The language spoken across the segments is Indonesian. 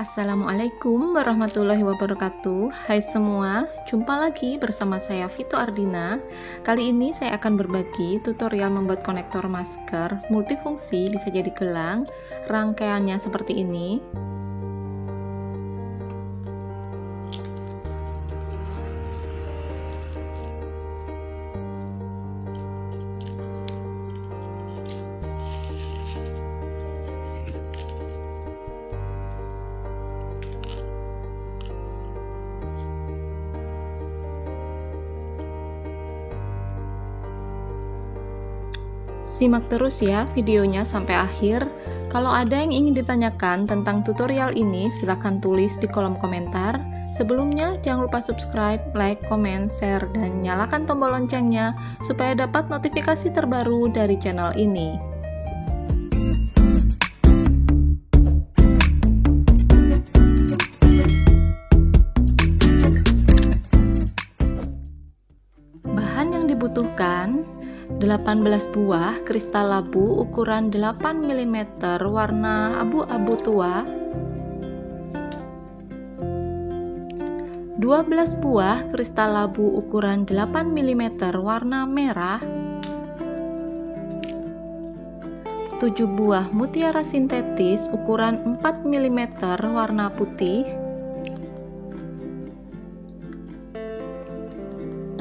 Assalamualaikum warahmatullahi wabarakatuh. Hai semua, jumpa lagi bersama saya Vito Ardina. Kali ini saya akan berbagi tutorial membuat konektor masker multifungsi bisa jadi gelang. Rangkaiannya seperti ini. Simak terus ya videonya sampai akhir. Kalau ada yang ingin ditanyakan tentang tutorial ini, silahkan tulis di kolom komentar. Sebelumnya, jangan lupa subscribe, like, komen, share, dan nyalakan tombol loncengnya supaya dapat notifikasi terbaru dari channel ini. Bahan yang dibutuhkan: 18 buah kristal labu ukuran 8 mm warna abu-abu tua, 12 buah kristal labu ukuran 8 mm warna merah, 7 buah mutiara sintetis ukuran 4 mm warna putih,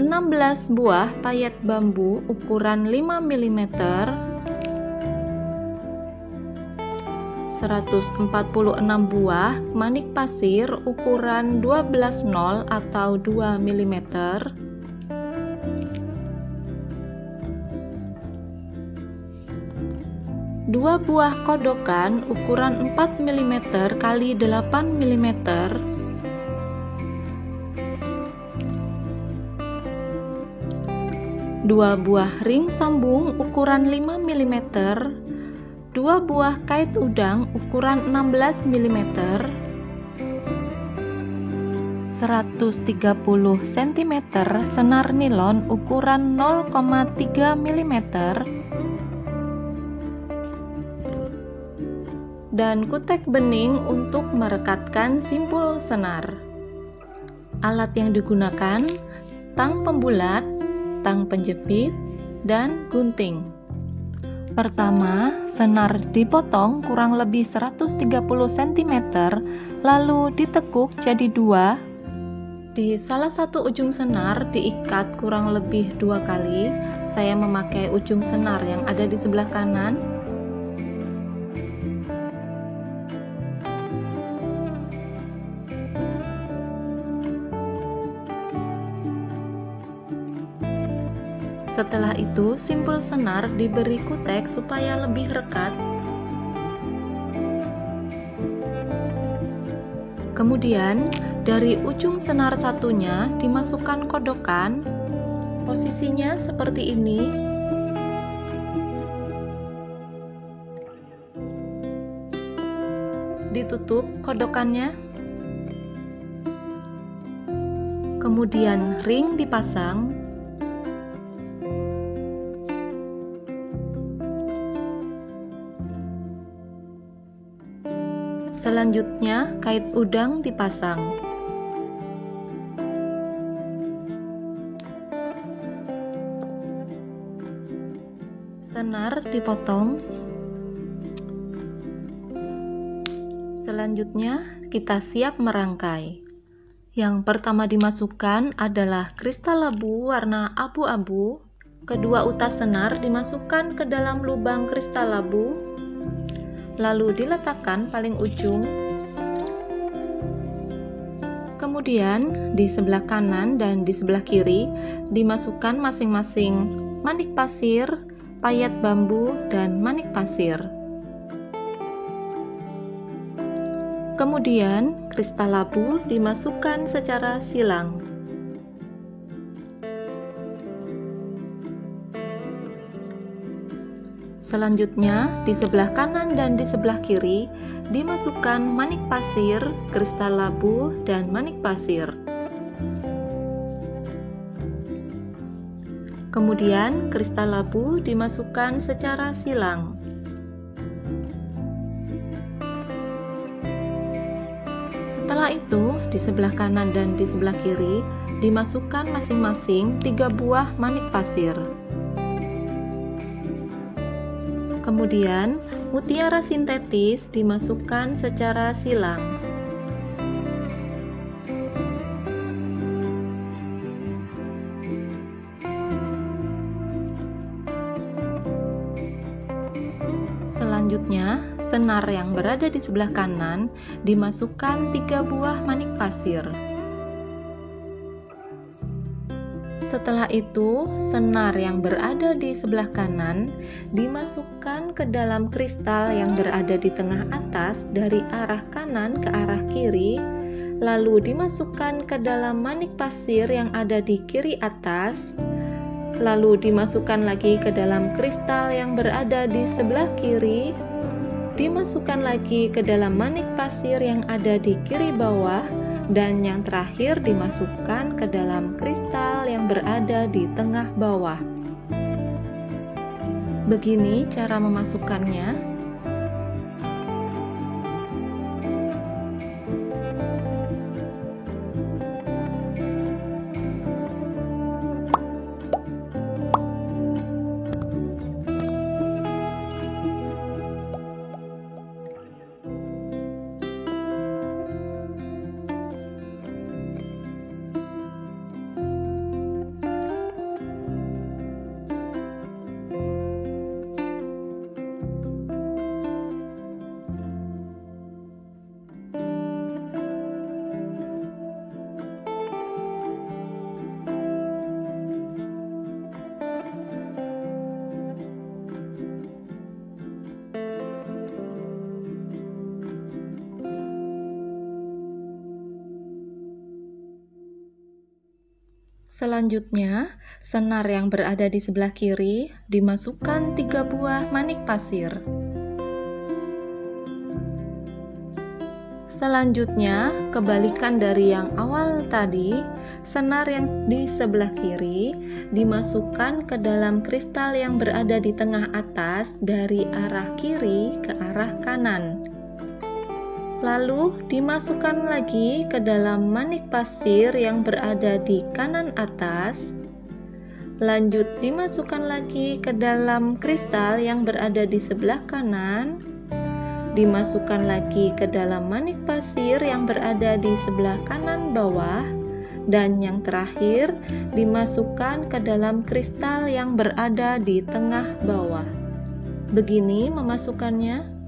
16 buah payet bambu ukuran 5 mm, 146 buah manik pasir ukuran 12/0 atau 2 mm, 2 buah kodokan ukuran 4 mm x 8 mm, 2 buah ring sambung ukuran 5 mm, 2 buah kait udang ukuran 16 mm, 130 cm senar nilon ukuran 0,3 mm, dan kutek bening untuk merekatkan simpul senar. Alat yang digunakan: tang pembulat, tang penjepit, dan gunting. Pertama, senar dipotong kurang lebih 130 cm, lalu ditekuk jadi 2. Di salah satu ujung senar diikat kurang lebih 2 kali. Saya memakai ujung senar yang ada di sebelah kanan. Setelah itu, simpul senar diberi kutek supaya lebih rekat. Kemudian, dari ujung senar satunya dimasukkan kodokan. Posisinya seperti ini. Ditutup kodokannya. Kemudian ring dipasang. Selanjutnya, kait udang dipasang. Senar dipotong. Selanjutnya, kita siap merangkai. Yang pertama dimasukkan adalah kristal labu warna abu-abu. Kedua utas senar dimasukkan ke dalam lubang kristal labu, lalu diletakkan paling ujung. Kemudian di sebelah kanan dan di sebelah kiri dimasukkan masing-masing manik pasir, payet bambu, dan manik pasir. Kemudian kristal labu dimasukkan secara silang. Selanjutnya, di sebelah kanan dan di sebelah kiri dimasukkan manik pasir, kristal labu, dan manik pasir. Kemudian, kristal labu dimasukkan secara silang. Setelah itu, di sebelah kanan dan di sebelah kiri dimasukkan masing-masing 3 buah manik pasir. Kemudian, mutiara sintetis dimasukkan secara silang. Selanjutnya, senar yang berada di sebelah kanan dimasukkan 3 buah manik pasir. Setelah itu, senar yang berada di sebelah kanan dimasukkan ke dalam kristal yang berada di tengah atas dari arah kanan ke arah kiri, lalu dimasukkan ke dalam manik pasir yang ada di kiri atas, lalu dimasukkan lagi ke dalam kristal yang berada di sebelah kiri, dimasukkan lagi ke dalam manik pasir yang ada di kiri bawah, dan yang terakhir dimasukkan ke dalam kristal yang berada di tengah bawah. Begini cara memasukkannya. Selanjutnya, senar yang berada di sebelah kiri dimasukkan 3 buah manik pasir. Selanjutnya, kebalikan dari yang awal tadi, senar yang di sebelah kiri dimasukkan ke dalam kristal yang berada di tengah atas dari arah kiri ke arah kanan. Lalu dimasukkan lagi ke dalam manik pasir yang berada di kanan atas. Lanjut dimasukkan lagi ke dalam kristal yang berada di sebelah kanan. Dimasukkan lagi ke dalam manik pasir yang berada di sebelah kanan bawah. Dan yang terakhir dimasukkan ke dalam kristal yang berada di tengah bawah. Begini memasukkannya.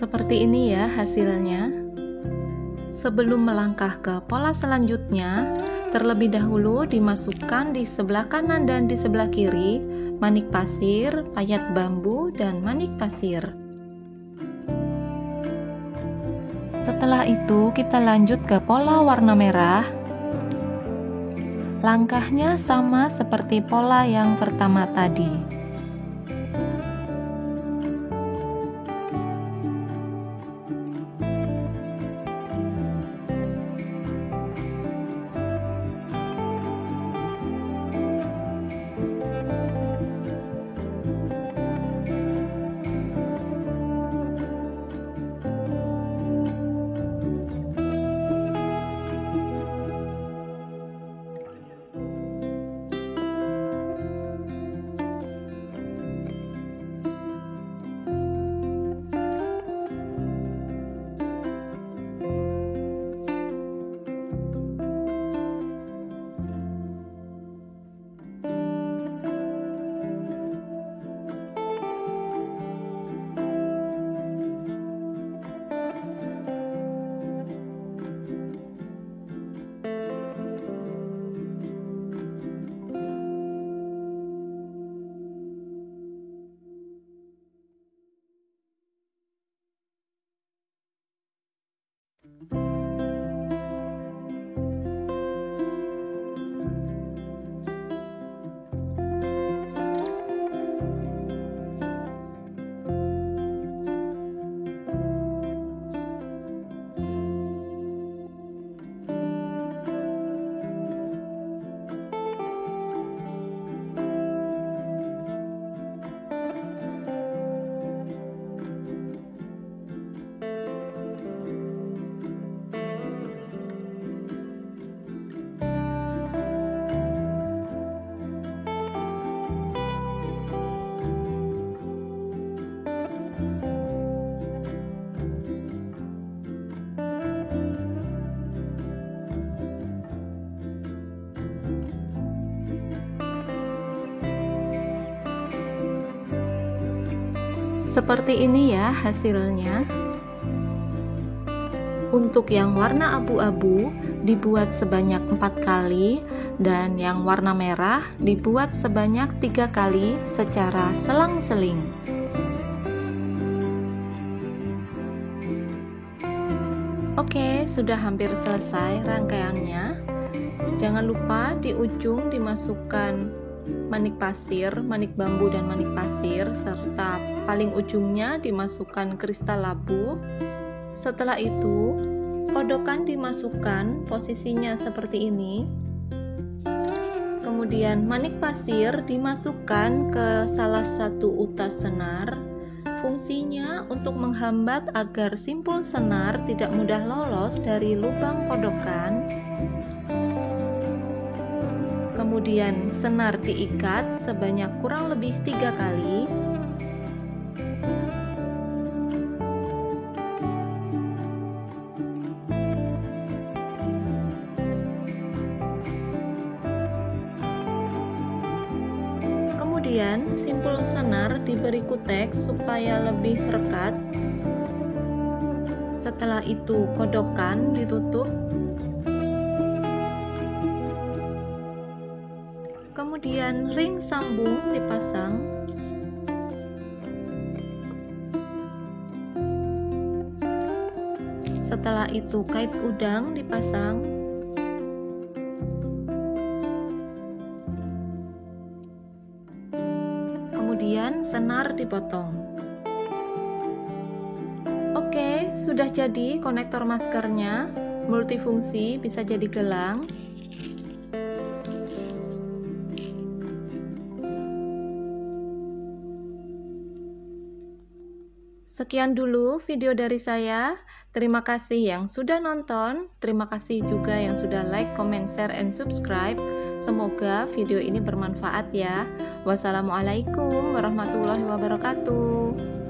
Seperti ini ya hasilnya. Sebelum melangkah ke pola selanjutnya, terlebih dahulu dimasukkan di sebelah kanan dan di sebelah kiri manik pasir, payat bambu, dan manik pasir. Setelah itu kita lanjut ke pola warna merah. Langkahnya sama seperti pola yang pertama tadi. Seperti ini ya hasilnya. Untuk yang warna abu-abu dibuat sebanyak 4 kali dan yang warna merah dibuat sebanyak 3 kali secara selang-seling. Oke, sudah hampir selesai rangkaiannya. Jangan lupa di ujung dimasukkan manik pasir, manik bambu dan manik pasir, serta paling ujungnya dimasukkan kristal labu. Setelah itu, kodokan dimasukkan posisinya seperti ini. Kemudian manik pasir dimasukkan ke salah satu utas senar. Fungsinya untuk menghambat agar simpul senar tidak mudah lolos dari lubang kodokan. Kemudian senar diikat sebanyak kurang lebih 3 kali. Kemudian simpul senar diberi kutek supaya lebih rekat. Setelah itu kodokan ditutup. Kemudian ring sambung dipasang. Setelah itu kait udang dipasang. Kemudian senar dipotong. Oke, sudah jadi konektor maskernya. Multifungsi, bisa jadi gelang. Sekian dulu video dari saya. Terima kasih yang sudah nonton. Terima kasih juga yang sudah like, comment, share, and subscribe. Semoga video ini bermanfaat ya. Wassalamualaikum warahmatullahi wabarakatuh.